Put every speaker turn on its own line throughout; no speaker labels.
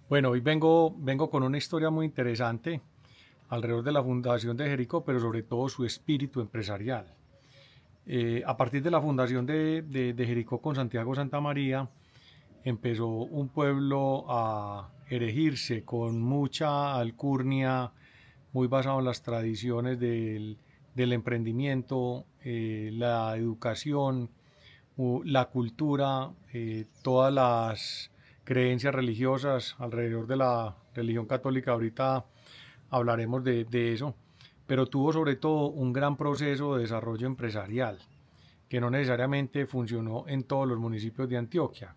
Bueno, hoy vengo con una historia muy interesante alrededor de la fundación de Jericó, pero sobre todo su espíritu empresarial. A partir de la fundación de Jericó con Santiago Santa María, empezó un pueblo a erigirse con mucha alcurnia, muy basado en las tradiciones del emprendimiento, la educación, la cultura, todas las creencias religiosas alrededor de la religión católica. Ahorita hablaremos de eso, pero tuvo sobre todo un gran proceso de desarrollo empresarial que no necesariamente funcionó en todos los municipios de Antioquia.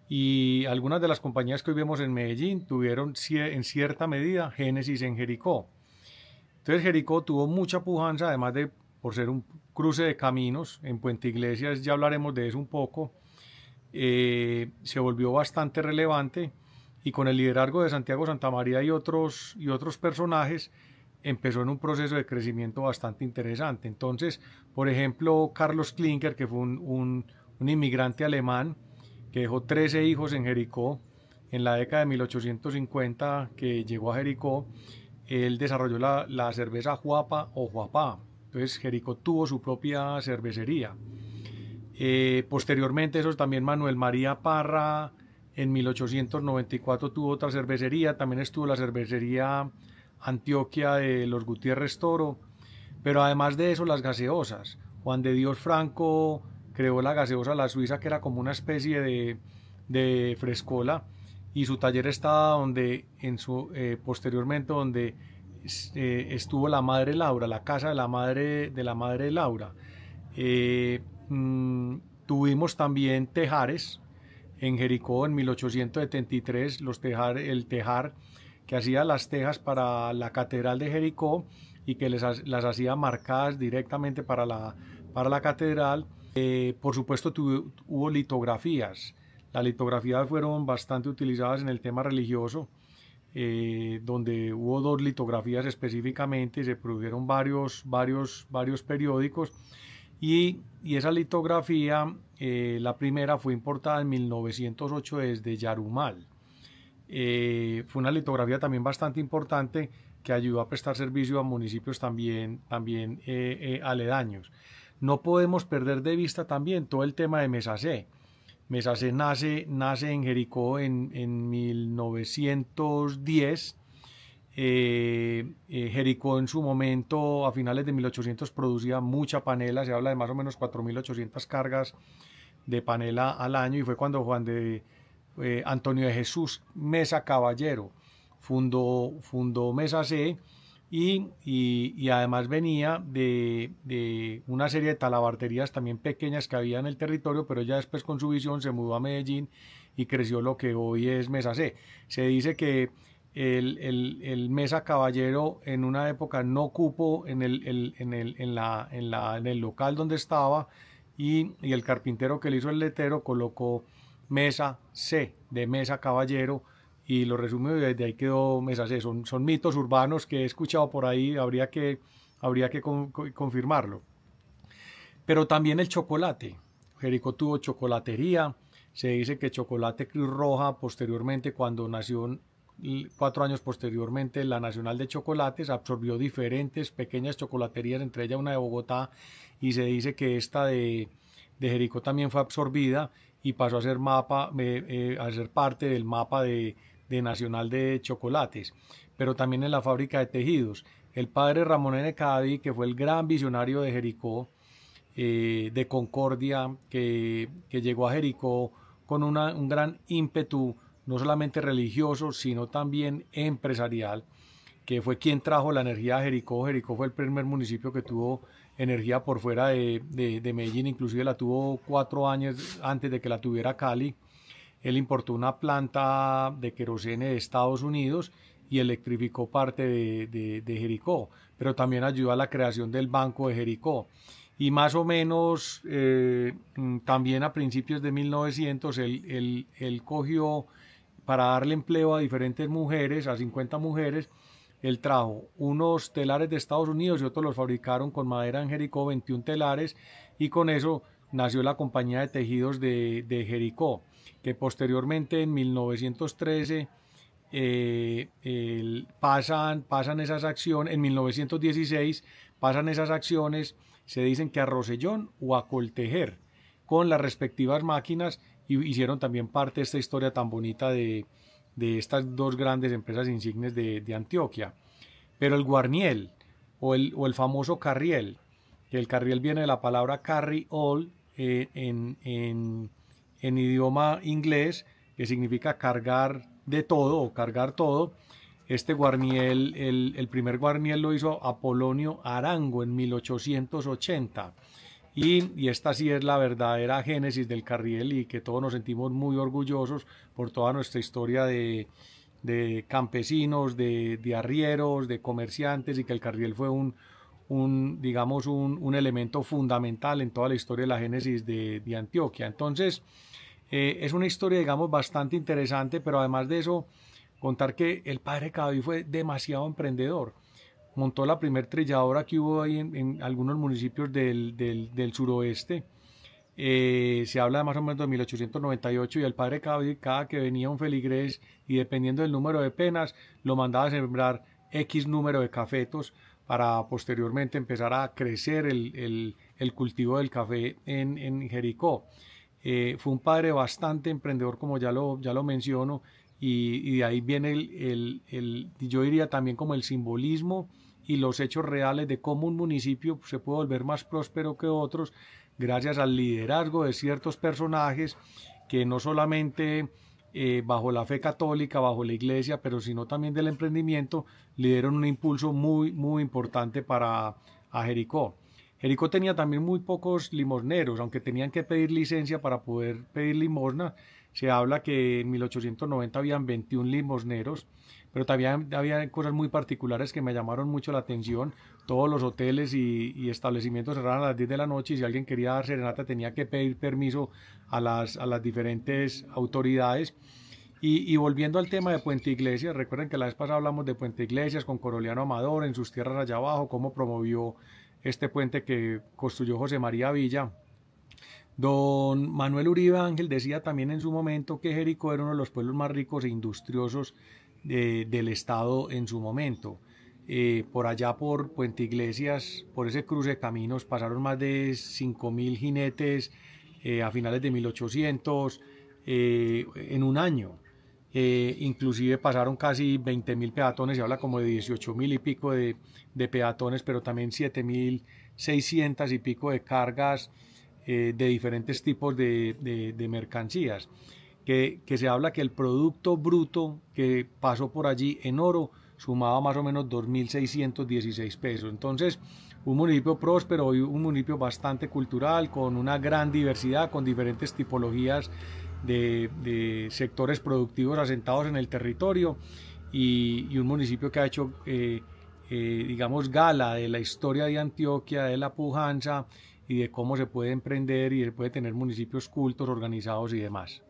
Y algunas de las compañías que hoy vemos en Medellín tuvieron en cierta medida génesis en Jericó. Entonces Jericó tuvo mucha pujanza, además de por ser un cruce de caminos. En Puente Iglesias ya hablaremos de eso un poco. Se volvió bastante relevante y con el liderazgo de Santiago Santamaría y otros personajes empezó en un proceso de crecimiento bastante interesante. Entonces, por ejemplo, Carlos Klinker, que fue un inmigrante alemán que dejó 13 hijos en Jericó en la década de 1850, que llegó a Jericó, él desarrolló la cerveza Juapa o Juapá. Entonces Jericó tuvo su propia cervecería. Posteriormente, eso también Manuel María Parra en 1894 tuvo otra cervecería. También estuvo la cervecería Antioquia de los Gutiérrez Toro. Pero además de eso, las gaseosas. Juan de Dios Franco creó la gaseosa La Suiza, que era como una especie de frescola, y su taller estaba posteriormente donde estuvo la madre Laura, la casa de la madre Laura. Eh, mm, Tuvimos también tejares en Jericó en 1873, el tejar que hacía las tejas para la catedral de Jericó y que las hacía marcadas directamente para la catedral. Por supuesto hubo litografías. Las litografías fueron bastante utilizadas en el tema religioso, donde hubo dos litografías específicamente, se produjeron varios periódicos y esa litografía, la primera fue importada en 1908 desde Yarumal. Fue una litografía también bastante importante que ayudó a prestar servicio a municipios también aledaños. No podemos perder de vista también todo el tema de Mesacé. Mesacé nace en Jericó en 1910. Jericó en su momento, a finales de 1800, producía mucha panela. Se habla de más o menos 4.800 cargas de panela al año, y fue cuando Antonio de Jesús Mesa Caballero fundó Mesa C, y además venía de una serie de talabarterías también pequeñas que había en el territorio, pero ya después, con su visión, se mudó a Medellín y creció lo que hoy es Mesa C. Se dice que el Mesa Caballero en una época no cupo en el local donde estaba, y el carpintero que le hizo el letrero colocó Mesa C de Mesa Caballero, y lo resumo, y desde ahí quedó Mesa C. Son mitos urbanos que he escuchado por ahí, habría que confirmarlo. Pero también el chocolate. Jericó tuvo chocolatería. Se dice que Chocolate Cruz Roja, posteriormente, cuando nació 4 años posteriormente, la Nacional de Chocolates, absorbió diferentes pequeñas chocolaterías, entre ellas una de Bogotá, y se dice que esta de Jericó también fue absorbida y pasó a ser parte del mapa de Nacional de Chocolates. Pero también en la fábrica de tejidos. El padre Ramón N. Cadi, que fue el gran visionario de Jericó, de Concordia, que llegó a Jericó con un gran ímpetu, no solamente religioso, sino también empresarial, que fue quien trajo la energía a Jericó. Jericó fue el primer municipio que tuvo energía por fuera de Medellín, inclusive la tuvo 4 años antes de que la tuviera Cali. Él importó una planta de querosene de Estados Unidos y electrificó parte de Jericó, pero también ayudó a la creación del Banco de Jericó. Y más o menos, también a principios de 1900, él cogió, para darle empleo a diferentes mujeres, a 50 mujeres. Él trajo unos telares de Estados Unidos y otros los fabricaron con madera en Jericó, 21 telares, y con eso nació la compañía de tejidos de Jericó, que posteriormente, en 1913, pasan esas acciones, en 1916 pasan esas acciones, se dicen que a Rosellón o a Coltejer, con las respectivas máquinas, y hicieron también parte de esta historia tan bonita de estas dos grandes empresas insignes de Antioquia. Pero el guarniel o el famoso carriel, que el carriel viene de la palabra carry all en idioma inglés, que significa cargar de todo o cargar todo. Este guarniel, el primer guarniel lo hizo Apolonio Arango en 1880. Y esta sí es la verdadera génesis del carriel, y que todos nos sentimos muy orgullosos por toda nuestra historia de campesinos, de arrieros, de comerciantes, y que el carriel fue digamos, un elemento fundamental en toda la historia de la génesis de Antioquia. Entonces, es una historia, digamos, bastante interesante, pero además de eso, contar que el padre Cadavid fue demasiado emprendedor. Montó la primer trilladora que hubo ahí en algunos municipios del suroeste. Se habla de más o menos de 1898, y el padre Cadavid, cada que venía un feligrés, y dependiendo del número de penas, lo mandaba a sembrar X número de cafetos para posteriormente empezar a crecer el cultivo del café en Jericó. Fue un padre bastante emprendedor, como ya lo menciono, y de ahí viene yo diría también como el simbolismo y los hechos reales de cómo un municipio se puede volver más próspero que otros gracias al liderazgo de ciertos personajes que no solamente bajo la fe católica, bajo la iglesia, pero sino también del emprendimiento, le dieron un impulso muy, muy importante a Jericó. Jericó tenía también muy pocos limosneros, aunque tenían que pedir licencia para poder pedir limosna. Se habla que en 1890 habían 21 limosneros, pero también había cosas muy particulares que me llamaron mucho la atención. Todos los hoteles y establecimientos cerraban a las 10 de la noche, y si alguien quería dar serenata tenía que pedir permiso a las diferentes autoridades. Y volviendo al tema de Puente Iglesias, recuerden que la vez pasada hablamos de Puente Iglesias con Coroliano Amador en sus tierras allá abajo, cómo promovió este puente que construyó José María Villa. Don Manuel Uribe Ángel decía también en su momento que Jericó era uno de los pueblos más ricos e industriosos del estado en su momento. Por allá por Puente Iglesias, por ese cruce de caminos, pasaron más de 5.000 jinetes a finales de 1800 en un año. Inclusive pasaron casi 20.000 peatones, se habla como de 18.000 y pico de peatones, pero también 7.600 y pico de cargas de diferentes tipos de mercancías, que se habla que el producto bruto que pasó por allí en oro sumaba más o menos 2.616 pesos. Entonces, un municipio próspero y un municipio bastante cultural, con una gran diversidad, con diferentes tipologías de sectores productivos asentados en el territorio, y un municipio que ha hecho, digamos, gala de la historia de Antioquia, de la pujanza y de cómo se puede emprender y se puede tener municipios cultos, organizados y demás.